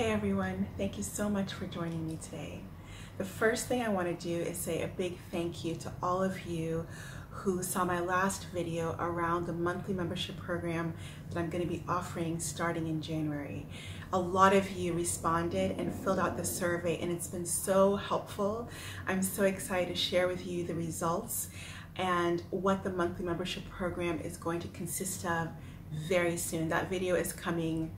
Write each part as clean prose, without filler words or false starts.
Hey everyone, thank you so much for joining me today. The first thing I want to do is say a big thank you to all of you who saw my last video around the monthly membership program that I'm going to be offering starting in January. A lot of you responded and filled out the survey, and it's been so helpful. I'm so excited to share with you the results and what the monthly membership program is going to consist of very soon. That video is coming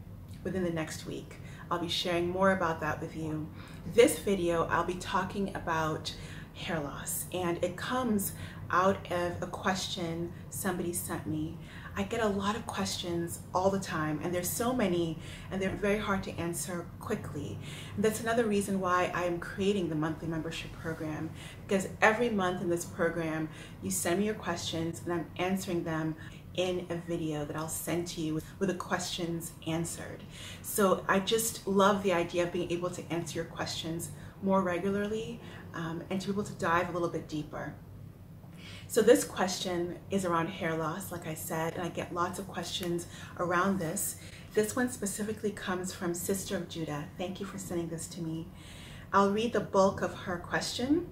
within the next week. I'll be sharing more about that with you. This video, I'll be talking about hair loss, and it comes out of a question somebody sent me. I get a lot of questions all the time, and there's so many, and they're very hard to answer quickly. And that's another reason why I am creating the monthly membership program, because every month in this program, you send me your questions, and I'm answering them in a video that I'll send to you with the questions answered. So I just love the idea of being able to answer your questions more regularly and to be able to dive a little bit deeper. So this question is around hair loss, like I said, and I get lots of questions around this. This one specifically comes from Sister of Judah. Thank you for sending this to me. I'll read the bulk of her question.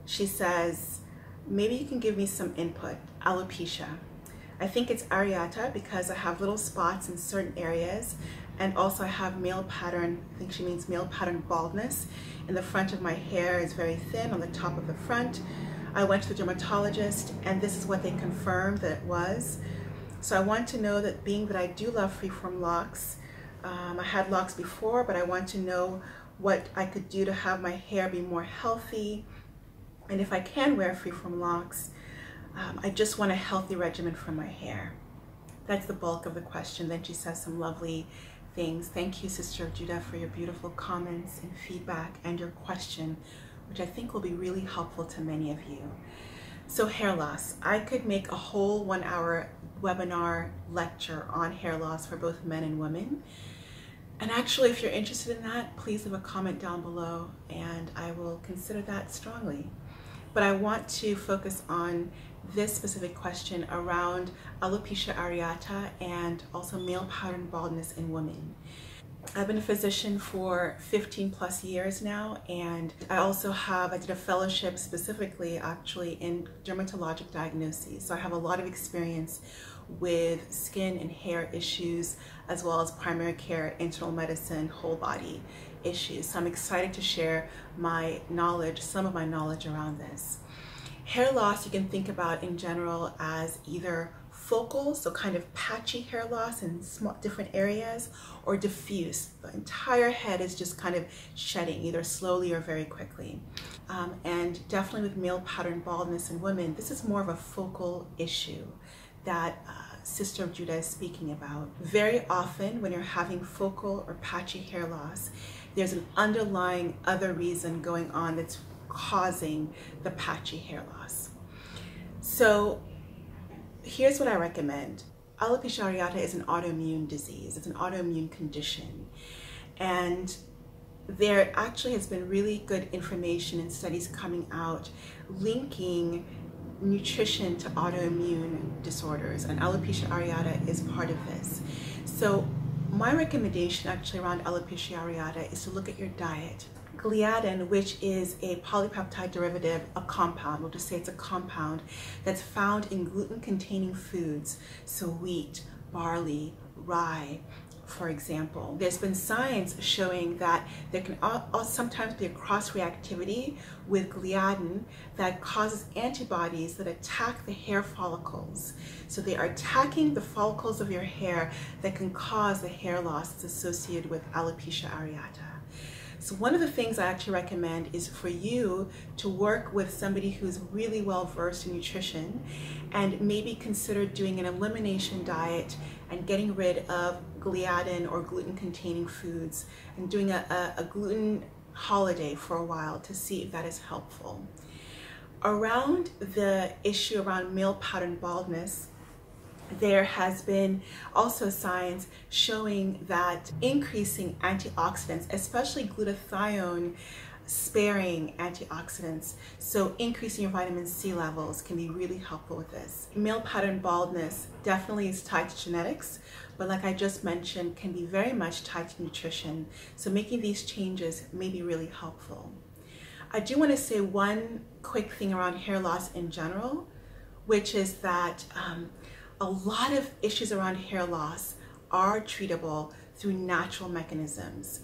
She says, maybe you can give me some input. Alopecia. I think it's areata because I have little spots in certain areas, and also I have male pattern, I think she means male pattern baldness. In the front of my hair is very thin on the top of the front. I went to the dermatologist, and this is what they confirmed that it was. So I want to know that, being that I do love freeform locks, I had locks before, but I want to know what I could do to have my hair be more healthy, and if I can wear freeform locks, I just want a healthy regimen for my hair. That's the bulk of the question. Then she says some lovely things. Thank you, Sister of Judah, for your beautiful comments and feedback and your question, which I think will be really helpful to many of you. So hair loss. I could make a whole 1-hour webinar lecture on hair loss for both men and women. And actually, if you're interested in that, please leave a comment down below and I will consider that strongly. But I want to focus on this specific question around alopecia areata and also male pattern baldness in women. I've been a physician for 15 plus years now, and I did a fellowship specifically actually in dermatologic diagnoses. So I have a lot of experience with skin and hair issues, as well as primary care, internal medicine, whole body issues. So I'm excited to share my knowledge, some of my knowledge around this. Hair loss you can think about in general as either focal, so kind of patchy hair loss in small different areas, or diffuse. The entire head is just kind of shedding, either slowly or very quickly. And definitely with male pattern baldness in women, this is more of a focal issue that Sister of Judah is speaking about. Very often when you're having focal or patchy hair loss, there's an underlying other reason going on that's causing the patchy hair loss. So here's what I recommend. Alopecia areata is an autoimmune disease. It's an autoimmune condition. And there actually has been really good information and studies coming out linking nutrition to autoimmune disorders, and alopecia areata is part of this. So my recommendation actually around alopecia areata is to look at your diet. Gliadin, which is a polypeptide derivative, a compound, we'll just say it's a compound, that's found in gluten-containing foods, so wheat, barley, rye, for example. There's been science showing that there can sometimes be a cross-reactivity with gliadin that causes antibodies that attack the hair follicles. So they are attacking the follicles of your hair that can cause the hair loss that's associated with alopecia areata. So one of the things I actually recommend is for you to work with somebody who's really well versed in nutrition and maybe consider doing an elimination diet and getting rid of gliadin or gluten-containing foods and doing a gluten holiday for a while to see if that is helpful. Around the issue around male pattern baldness, there has been also science showing that increasing antioxidants, especially glutathione sparing antioxidants, so increasing your vitamin C levels, can be really helpful with this. Male pattern baldness definitely is tied to genetics, but like I just mentioned, can be very much tied to nutrition. So making these changes may be really helpful. I do want to say one quick thing around hair loss in general, which is that a lot of issues around hair loss are treatable through natural mechanisms.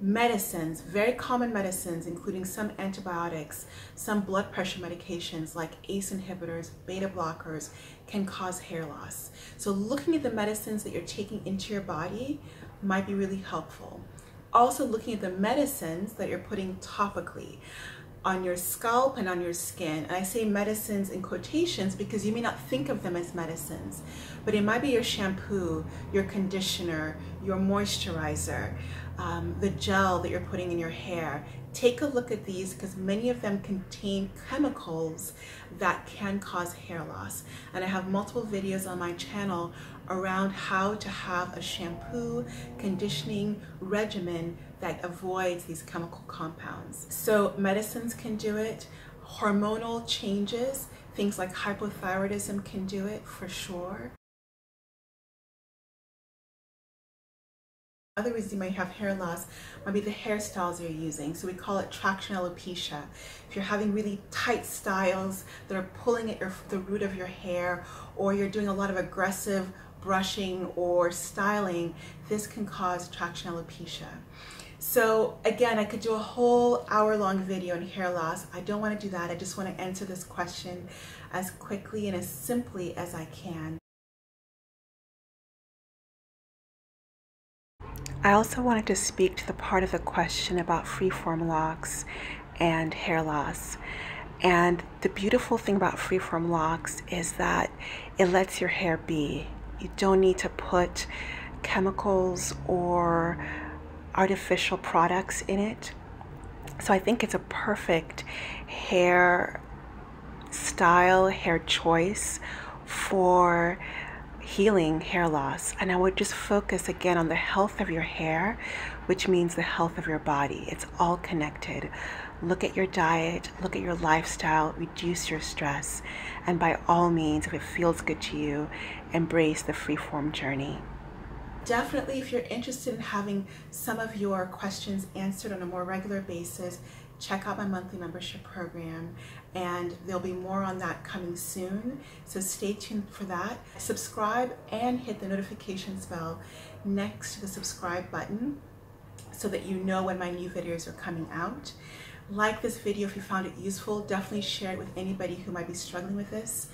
Medicines, very common medicines, including some antibiotics, some blood pressure medications like ACE inhibitors, beta blockers, can cause hair loss. So looking at the medicines that you're taking into your body might be really helpful. Also looking at the medicines that you're putting topically on your scalp and on your skin. And I say medicines in quotations because you may not think of them as medicines, but it might be your shampoo, your conditioner, your moisturizer, the gel that you're putting in your hair. Take a look at these because many of them contain chemicals that can cause hair loss. And I have multiple videos on my channel around how to have a shampoo conditioning regimen that avoids these chemical compounds. So medicines can do it, hormonal changes, things like hypothyroidism can do it for sure. Other reasons you might have hair loss might be the hairstyles you're using. So we call it traction alopecia. If you're having really tight styles that are pulling at the root of your hair, or you're doing a lot of aggressive brushing or styling, this can cause traction alopecia. So again, I could do a whole hour-long video on hair loss. I don't want to do that. I just want to answer this question as quickly and as simply as I can. I also wanted to speak to the part of the question about freeform locks and hair loss. And the beautiful thing about freeform locks is that it lets your hair be. You don't need to put chemicals or artificial products in it. So I think it's a perfect hair style, hair choice for healing hair loss. And I would just focus again on the health of your hair, which means the health of your body. It's all connected. Look at your diet, look at your lifestyle, reduce your stress, and by all means, if it feels good to you, embrace the freeform journey. Definitely, if you're interested in having some of your questions answered on a more regular basis, check out my monthly membership program, and there'll be more on that coming soon, so stay tuned for that. Subscribe and hit the notifications bell next to the subscribe button so that you know when my new videos are coming out. Like this video if you found it useful. Definitely share it with anybody who might be struggling with this.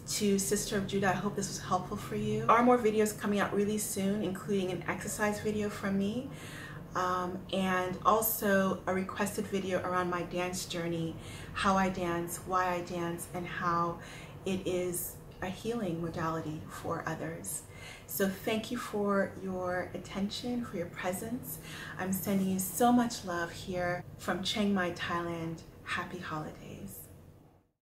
To Sister of Judah, I hope this was helpful for you. There are more videos coming out really soon, including an exercise video from me, and also a requested video around my dance journey, how I dance, why I dance, and how it is a healing modality for others. So thank you for your attention, for your presence. I'm sending you so much love here from Chiang Mai, Thailand. Happy holidays.